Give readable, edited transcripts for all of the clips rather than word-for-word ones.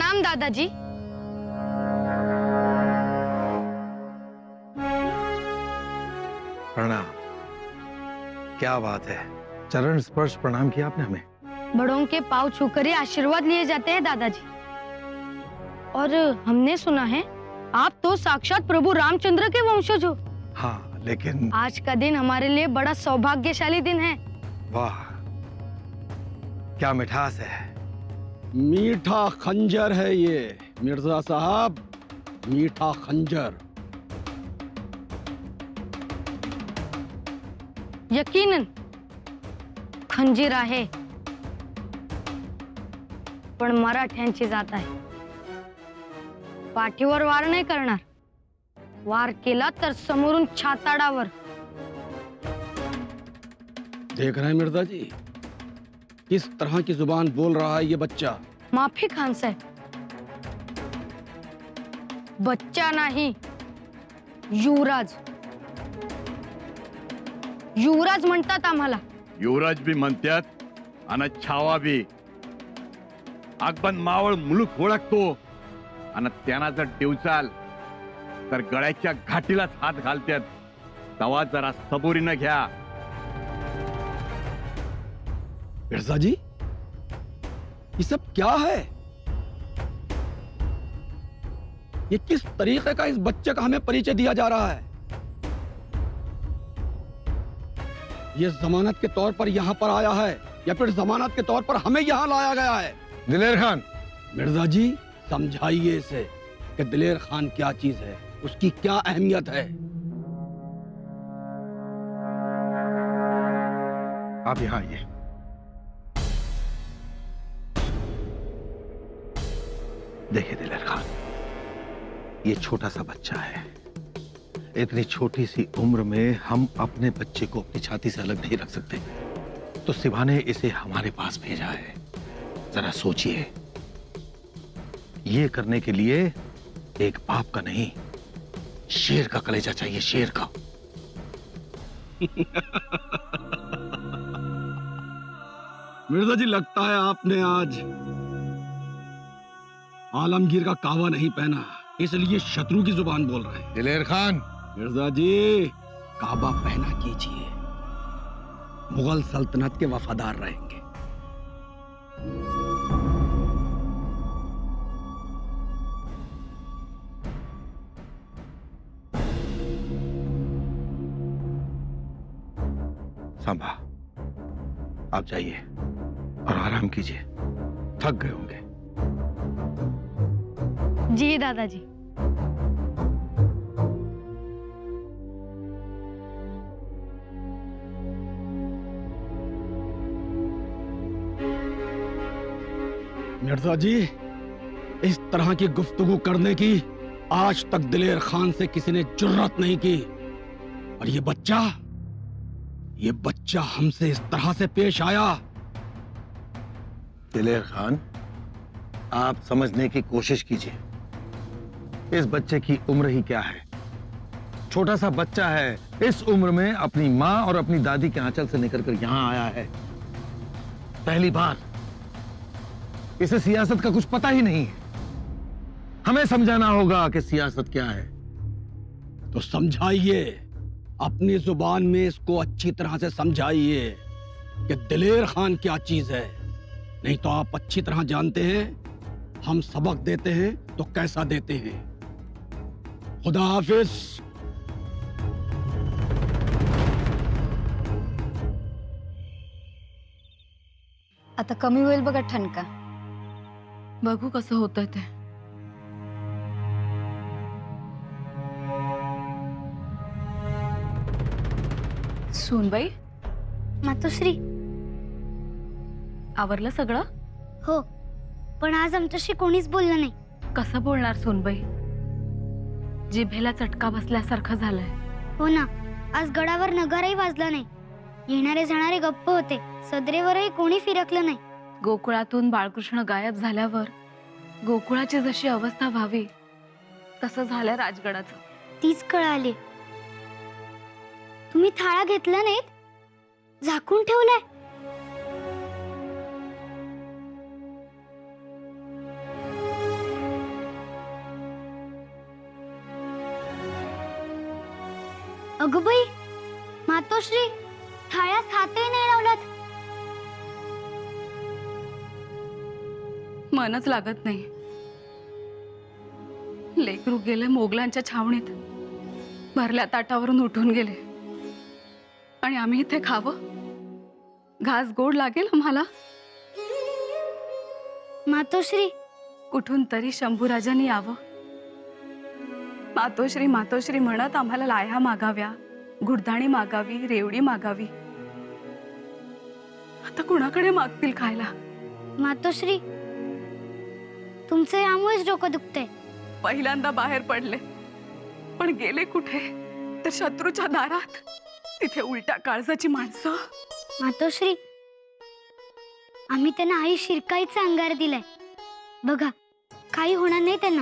प्रणाम दादाजी। प्रणाम। क्या बात है, चरण स्पर्श प्रणाम किया आपने हमें। बड़ों के पाँव छूकर ही आशीर्वाद लिए जाते हैं दादाजी। और हमने सुना है आप तो साक्षात प्रभु रामचंद्र के वंशज हो। हाँ, लेकिन आज का दिन हमारे लिए बड़ा सौभाग्यशाली दिन है। वाह, क्या मिठास है। मीठा खंजर है ये मिर्जा साहब, मीठा खंजर। यकीनन खंजीर आहे, पण मराठ्यांची जात आहे। पाठीवर वार नाही करणार, वार केला तर समोरून छाताडावर। देख रहे हैं मिर्जा जी, किस तरह की जुबान बोल रहा है ये बच्चा। माफी खान साहेब, बच्चा नाही, युवराज। युवराज म्हणतात आम्हाला। युवराज भी म्हणतात आणि छावा बी। अगबन मावळ मुलूक ओळखतो आणि त्यांना जर डिवचाल तर गळ्याच्या घाटीलाच हात घालतात। तवा जरा सबुरीनं घ्या। मिर्जा जी, ये सब क्या है? ये किस तरीके का इस बच्चे का हमें परिचय दिया जा रहा है? ये जमानत के तौर पर यहाँ पर आया है या फिर जमानत के तौर पर हमें यहाँ लाया गया है? दिलेर खान, मिर्जा जी समझाइए इसे कि दिलेर खान क्या चीज है, उसकी क्या अहमियत है। आप यहाँ आइए। देखिए दिलेर खान, ये छोटा सा बच्चा है। इतनी छोटी सी उम्र में हम अपने बच्चे को अपनी छाती से अलग नहीं रख सकते, तो सिवा ने इसे हमारे पास भेजा है। जरा सोचिए, ये करने के लिए एक बाप का नहीं, शेर का कलेजा चाहिए, शेर का। मिर्जा जी, लगता है आपने आज आलमगीर का कावा नहीं पहना, इसलिए शत्रु की जुबान बोल रहे हैं। दिलेर खान, मिर्जा जी काबा पहना कीजिए, मुगल सल्तनत के वफादार रहेंगे। सांभा, आप जाइए और आराम कीजिए, थक गए होंगे। जी दादाजी। मिर्जा जी, इस तरह की गुफ्तगू करने की आज तक दिलेर खान से किसी ने जुर्रत नहीं की, और ये बच्चा हमसे इस तरह से पेश आया। दिलेर खान, आप समझने की कोशिश कीजिए, इस बच्चे की उम्र ही क्या है। छोटा सा बच्चा है, इस उम्र में अपनी माँ और अपनी दादी के आंचल से निकल कर यहां आया है। पहली बार। इसे सियासत का कुछ पता ही नहीं है। हमें समझाना होगा कि सियासत क्या है। तो समझाइए, अपनी जुबान में इसको अच्छी तरह से समझाइए कि दिलेर खान क्या चीज है। नहीं तो आप अच्छी तरह जानते हैं, हम सबक देते हैं तो कैसा देते हैं। खुदा हाफिज। आता कमी होईल बघा ठणका। बघू कसं होतं ते। सूनबाई, मातोश्री, आवरलं सगळं? हो, पण आज आमच्याशी कोणीच बोललं नाही। कसं बोलणार सूनबाई? जिभेला चटका बसल्यासारखं झालंय। हो ना, आज गडावर नगाराही वाजला नाही। येणारे जाणारे गप्प होते, सदरेवरही कोणी फिरकलं नाही। गोकुळातून बाळकृष्ण गायब झाल्यावर गोकुळाची जशी अवस्था व्हावी तसं झालं राजगडाचं। तीच कळाली। तुम्ही थाळा घेतला नाहीत, झाकून ठेवलाय। अगं बाई, मातोश्री थाळ्यात हातही नाही लावलात. मनच लागत नाही. लेकरू गेले मोगलांच्या छावणीत, भरल्या ताटावरून उठून गेले आणि आम्ही इथे खावं? घास गोड लागेल आम्हाला? मातोश्री, कुठून तरी शंभूराजांनी यावं. मातोश्री मातोश्री म्हणत आम्हाला लाह्या मागाव्या, गुडदाणी मागावी, रेवडी मागावी. आता कुणाकडे मागतील खायला? मातोश्री, तुमचं यामुळेच डोकं दुखतंय. पहिल्यांदा बाहेर पडले, पण गेले कुठे? तर शत्रूच्या दारात. तिथे उलट्या काळजाची माणसं. मातोश्री, आम्ही त्यांना आई शिरकाईचा अंगार दिलाय. बघा, काही होणार नाही त्यांना.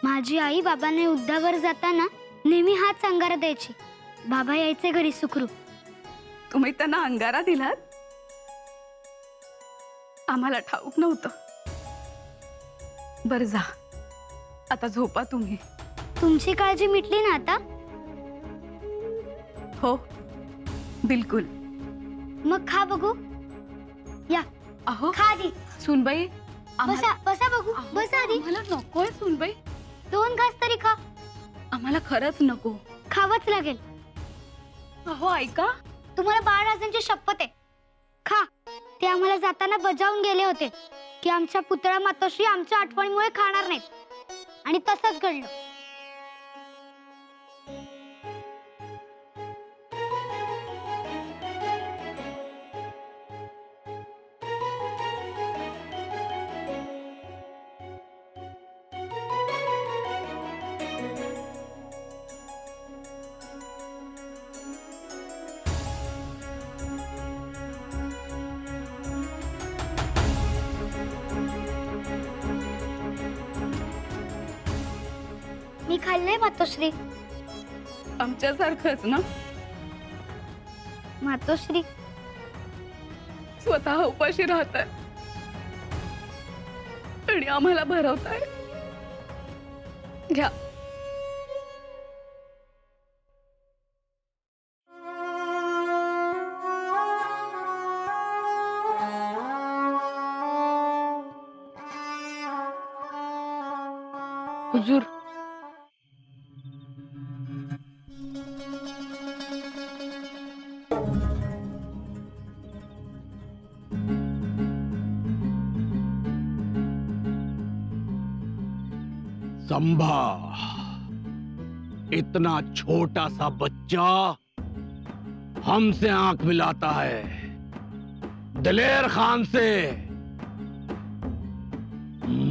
माझी आई बाबांना युद्धावर जाताना नेहमी हाच अंगारा द्यायची. बाबा यायचे घरी सुखरूप. तुम्ही त्यांना अंगारा दिलात? आम्हाला ठाऊक नव्हतं. बर जा, आता झोपा तुम्ही. तुमची काळजी मिटली ना आता? हो, बिलकुल. मग खा बघू. या, अहो खा आधी. सुनबाई, बसा बसा बघू. बसा आधी. आम्हाला नकोय सुनबाई. 2 घास तरी खा. आम्हाला खरंच नको. खावंच लागेल. अहो ऐका, तुम्हाला बाळराजांची शपथ आहे. खा. ते आम्हाला जाताना बजावून गेले होते की आमच्या पुतळा मातोश्री आमच्या आठवणीमुळे खाणार नाहीत. आणि तसंच घडलं. मी खाल्लंय मातोश्री. आमच्यासारखंच ना? मातोश्री, स्वतः उपाशी राहताय आणि आम्हाला भरवताय. घ्या. हुजूर, संभा, इतना छोटा सा बच्चा हमसे आंख मिलाता है. दिलेर खान से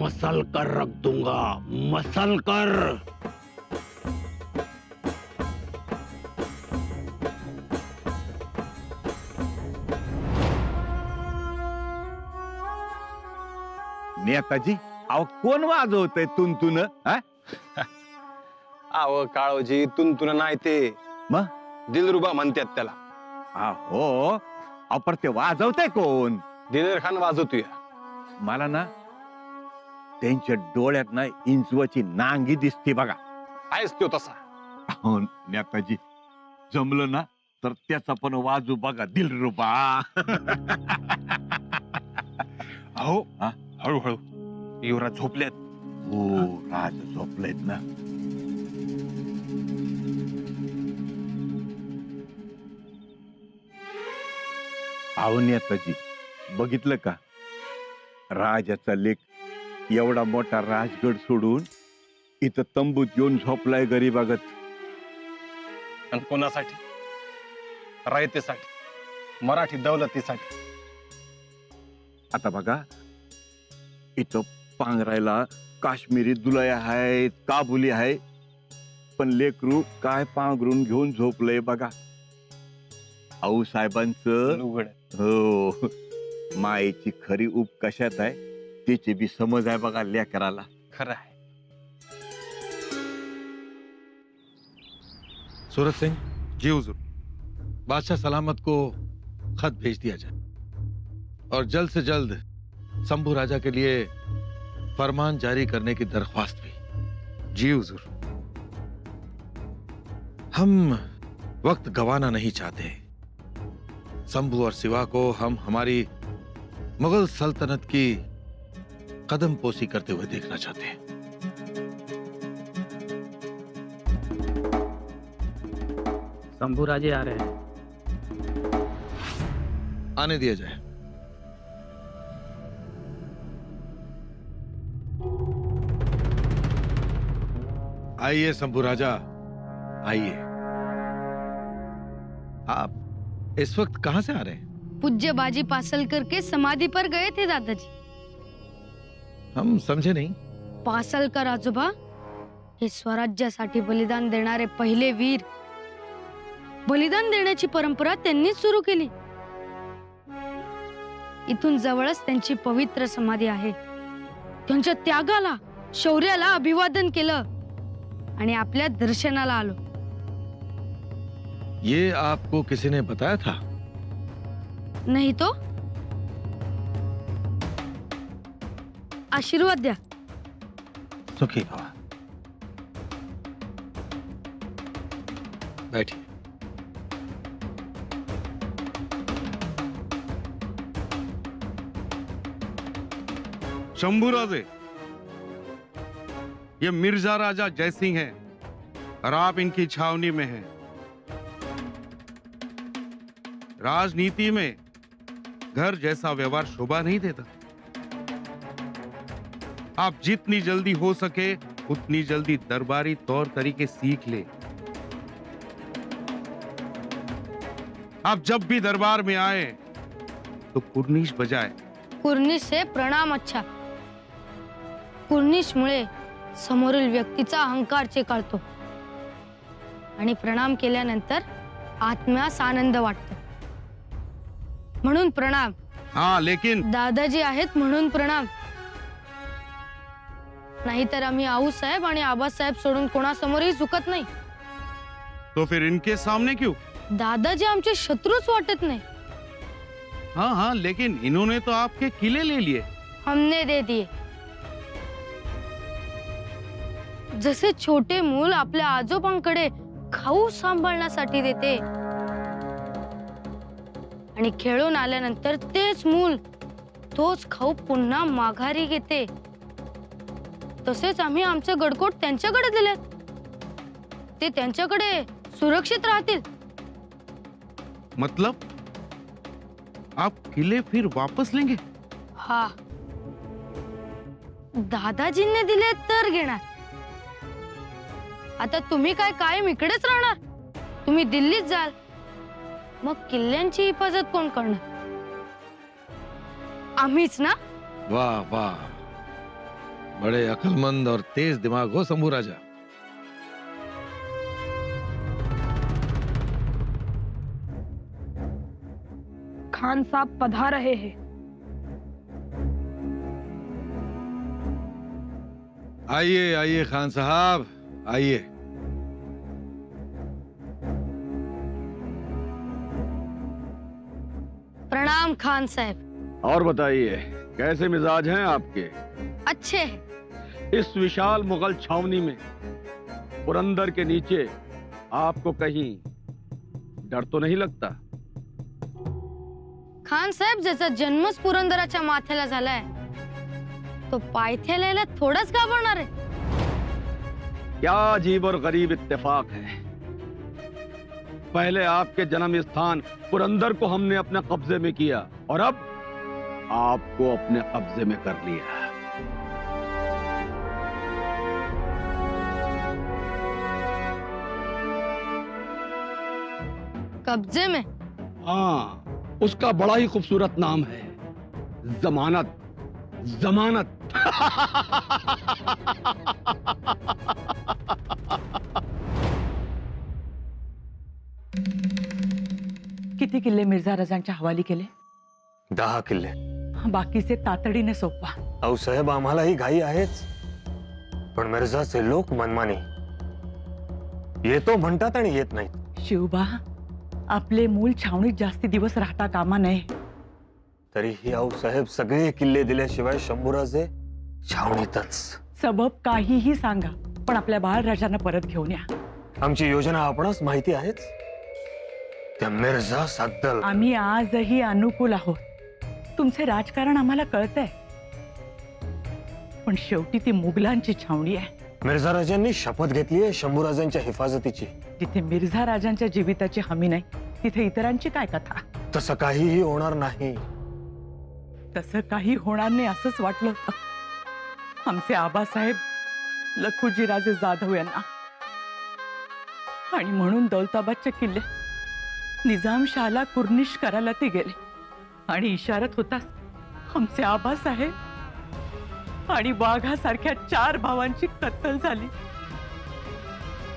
मसल कर रख दूंगा, मसल कर. नेताजी, अहो कोण वाजवतंय तुंतुन? अहो काळोजी, तुंतुन नाही ते, मग दिलरुबा म्हणतात त्याला. हो, अपर ते वाजवतंय कोण? दिलेर खान वाजवतोय. मला ना त्यांच्या डोळ्यात ना इंचवाची नांगी दिसते बघा. आहेच तो तसा. अहो नेताजी, जमलं ना तर त्याचा पण वाजू बघा दिलरुबा. अहो हळूहळू, युवराज झोपलेत. हो, राज झोपलेत ना. अहो नेताजी, बघितलं का? राजाचा लेक एवढा मोठा राजगड सोडून इथं तंबूत येऊन झोपलाय गरीबागत. आणि कोणासाठी? रयतेसाठी, मराठी दौलतीसाठी. आता बघा, इथं पांघरायला काश्मीरी दुलया आहेत, काबुली आहे, पण लेकरू काय पांघरून घेऊन झोपलंय बघा. आऊ साहेबांचं उघड. हो, मायेची खरी ऊब कशात आहे त्याची बी समज आहे बघा लेकराला. खरं आहे. सूरत सिंह, जी हुजूर. बादशाह सलामत को खत भेज दिया जाए और जल्द से जल्द शंभू राजा के लिए फरमान जारी करने की दरख्वास्त भी. जी हुजूर. हम वक्त गंवाना नहीं चाहते। शंभू और शिवा को हम हमारी मुगल सल्तनत की कदम पोसी करते हुए देखना चाहते हैं। शंभू राजे आ रहे हैं। आने दिया जाए। आइए शंभू राजा, आइए। आप इस वक्त कहां से आ रहे हैं? पूज्य बाजी पासलकर के समाधी पर गए थे दादाजी। हम समझे नहीं। पासलकर आजोबा हे स्वराज्यासाठी बलिदान देणारे पहिले वीर। बलिदान देण्याची परंपरा त्यांनीच सुरू केली। इथून जवळच त्यांची पवित्र समाधी आहे। त्यांच्या त्यागाला, शौर्याला अभिवादन केलं आणि आपल्या दर्शनाला आलो। ये आपको किसी ने बताया था? नहीं तो? आशीर्वाद द्या। सुखी भवा। बैठिए। शंभू राजे, ये मिर्जा राजा जयसिंह है और आप इनकी छावनी में हैं। राजनीति में घर जैसा व्यवहार शोभा नहीं देता। आप जितनी जल्दी हो सके उतनी जल्दी दरबारी तौर तरीके सीख ले। आप जब भी दरबार में आए तो कुर्निश बजाए। कुर्निश से प्रणाम अच्छा। कुर्निश मुळे समोरील व्यक्तीचा अहंकार चेकाळतो आणि प्रणाम केल्यानंतर आत्म्यास आनंद वाटतो। म्हणून प्रणाम। हाँ, लेकिन दादाजी आहेत म्हणून प्रणाम। नाहीतर आम्ही आऊसाहेब आणि आबासाहेब सोडून कोणासमोरही झुकत नाही। तो फिर इनके सामने क्यों? दादाजी आमचे शत्रूच वाटत नाही। हाँ हाँ, लेकिन इन्होंने तो आपके किले ले लिए। हमने दे दिए। जसे छोटे मूल आपल्या आजोबांकडे खाऊ सांभाळण्यासाठी देते आणि खेळून आल्यानंतर तेच मूल तोच खाऊ पुन्हा माघारी घेते, तसेच आम्ही आमचे गडकोट त्यांच्याकडे दिले। ते त्यांच्याकडे सुरक्षित राहतील। मतलब आप किले फिर वापस लेंगे? हा, दादाजींनी दिले तर घेणार। आता तुम्ही काय कायम इकडेच राहणार? तुम्ही दिल्लीत जाल, मग किल्ल्यांची हिफाजत कोण करणार? आम्हीच ना? वाह वाह, बड़े अक्लमंद और तेज दिमाग हो शंभू राजा। खान साहब पधार रहे हैं। आइए आइए खान साहब, आइए। प्रणाम खान साहब। और बताइए, कैसे मिजाज हैं आपके? अच्छे हैं। इस विशाल मुगल छावनी में पुरंदर के नीचे आपको कहीं डर तो नहीं लगता? खान साहेब, ज्याचा जन्मच पुरंदराच्या माथ्याला झालाय तो पायथ्याला थोडाच घाबरणार आहे? क्या अजीब और गरीब इत्तेफाक है। पहले आपके जन्म स्थान पुरंदर को हमने अपने कब्जे में किया और अब आपको अपने कब्जे में कर लिया। कब्जे में? हाँ, उसका बड़ा ही खूबसूरत नाम है, जमानत। जमानत। किती किल्ले मिर्झा रजांच्या हवाली केले? 10 किल्ले। बाकीचे तातडीने सोपवा। अहो साहेब, आम्हालाही घाई आहेच, पण मिर्झाचे लोक मनमानी येतो म्हणतात आणि येत नाहीत। शिवबा, आपले मूल छावणीत जास्ती दिवस राहता कामा नये। तरीही अहो साहेब, सगळे किल्ले दिल्याशिवाय शंभूराजे छावणीतच। सबब काहीही सांगा, पण आपल्या बाळराजांना परत घेऊन या। आमची योजना आपणास माहिती आहेच। त्या मिर्झा सद्दल आम्ही आजही अनुकूल आहोत. तुमचे राजकारण आम्हाला कळतंय, पण शेवटी ती मुघलांची छावणी आहे. मिर्झा राजांनी शपथ घेतली आहे शंभूराजांच्या हिफाजतीची. जिथे मिर्झा राजांच्या जीविताची हमी नाही, तिथे इतरांची काय कथा? तसं काहीही होणार नाही. तसं काही होणार नाही असंच वाटलं होतं आमचे आबासाहेब लखुजी राजे जाधव यांना. आणि म्हणून दौलताबादच्या किल्ले निजामशाहला कुर्निश करायला ते गेले. आणि इशारत होता आमचे आबासाहेब आणि वाघासारख्या 4 भावांची कत्तल झाली.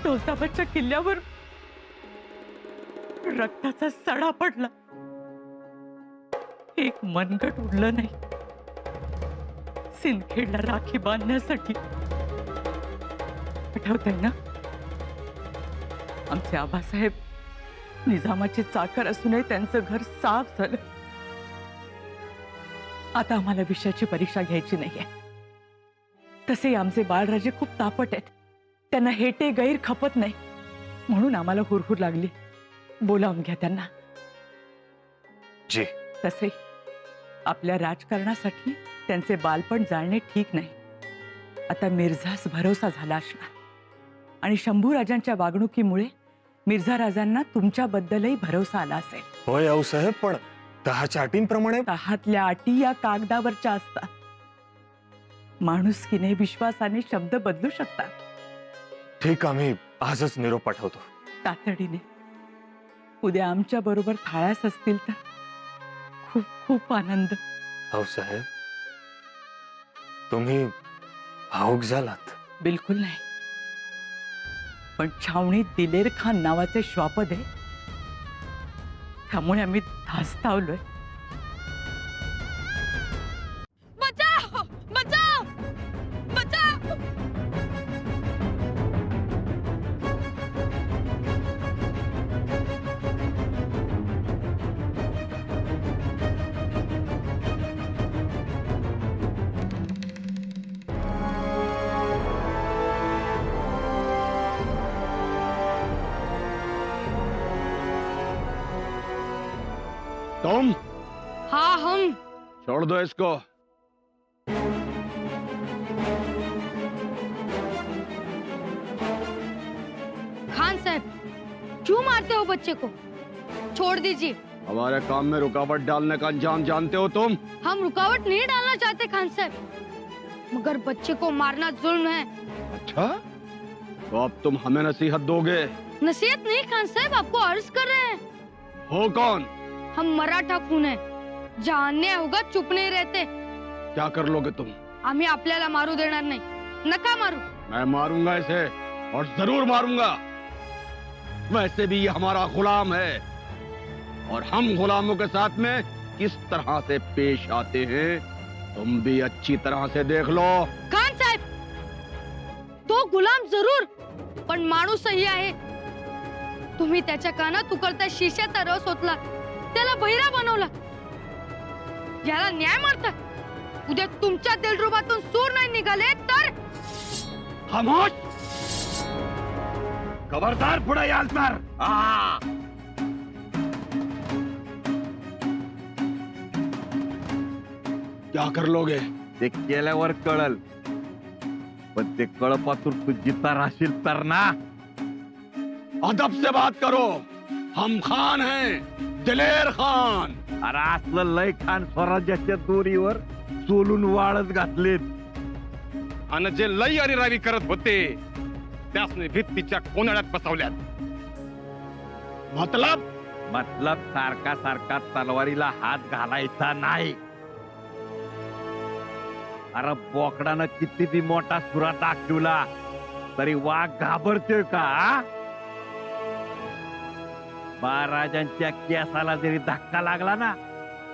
दौलताबादच्या किल्ल्यावर रक्ताचा सडा पडला. एक मनगट उडलं नाही सिंदखेडला राखी बांधण्यासाठी. आठवतंय ना? आमचे आबासाहेब निजामाचे चाकर असूनही त्यांचं घर साफ झालं. आता आम्हाला विषयाची परीक्षा घ्यायची नाहीये. तसे आमचे बाळराजे खूप तापट आहेत. त्यांना हेटे गैर खपत नाही, म्हणून आम्हाला हुरहुर लागली. बोलावून घ्या त्यांना. जी. तसे आपल्या राजकारणासाठी त्यांचे बालपण जाणणे ठीक नाही. आता मिर्झास भरोसा झाला असणार, आणि शंभूराजांच्या वागणुकीमुळे मिर्झा राजांना तुमच्याबद्दलही भरोसा आला असेल. होय आऊसाहेब, पण 10च्या अटींप्रमाणे. 10तल्या अटी या कागदावरच्या असतात. माणुसकीने विश्वासाने शब्द बदलू शकतात. ठीक, आम्ही आजच निरोप पाठवतो. तातडीने. उद्या आमच्या बरोबर थाळ्यास असतील तर खूप खूप आनंद. आऊसाहेब, तुम्ही भावुक झालात. बिलकुल नाही, पण छावणीत दिलेर खान नावाचे श्वापद आहे, त्यामुळे आम्ही धास्तावलोय. बचाव बचाव बचाव. तुम हाँ हम. छोड़ दो इसको. खान साहब, क्यों मारते हो बच्चे को? छोड़ दीजिए. हमारे काम में रुकावट डालने का अंजाम जानते हो तुम? हम रुकावट नहीं डालना चाहते खान साहब, मगर बच्चे को मारना जुल्म है. अच्छा, तो अब तुम हमें नसीहत दोगे? नसीहत नहीं खान साहब, आपको अर्ज कर रहे हैं. हो कौन? हम मराठा खून है. जहाँ अन्याय होगा चुप नहीं रहते. क्या कर लोगे तुम? आम्ही आपल्याला मारू देणार नाही. नका मारू. मैं मारूंगा इसे, और जरूर मारूंगा. वैसे भी ये हमारा गुलाम है, और हम गुलामों के साथ में किस तरह से पेश आते हैं तुम भी अच्छी तरह से देख लो. खान साहेब, तो गुलाम जरूर, पण माणूसही आहे. तुम्ही त्याच्या कानात उकळता शिशाचा रस ओतला, त्याला बहिरा बनवला. याला न्याय मारता. उद्या तुमच्या दिलरुबातून सूर नाही निघाले तर. खामोश. खबरदार पुढे याल तर. क्या कर लोगे? ते केल्यावर कळल, पण ते कळपातून तू जिता राहशील तर ना. अदब से बात करो. हम खान हैं, दिलेर खान. अरे असलं लय खान स्वराज्याच्या दोरीवर चोलून वाळत घातलेत. आणि जे लई अरिरावी करत होते त्यासने भित्तीच्या कोनाड्यात बसवल्यात. मतलब? मतलब सारखा सारखा तलवारीला हात घालायचा नाही. अरे बोकडानं किती बी मोठा सुरा दाखवला तरी वाघ घाबरतोय का? महाराजांच्या केसाला जरी धक्का लागला ना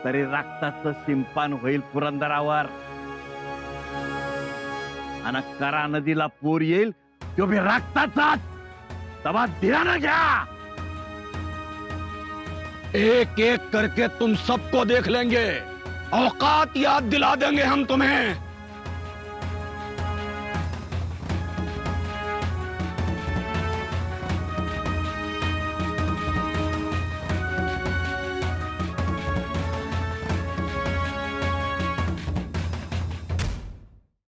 तरी रक्ताचं शिंपान होईल पुरंदरावर. आणि करा नदीला पूर येईल तो भी रक्ताचाच. तवा ध्यान घ्या. एक एक करके तुम सबको देख लेंगे. औकात याद दिला देंगे हम तुम्हें.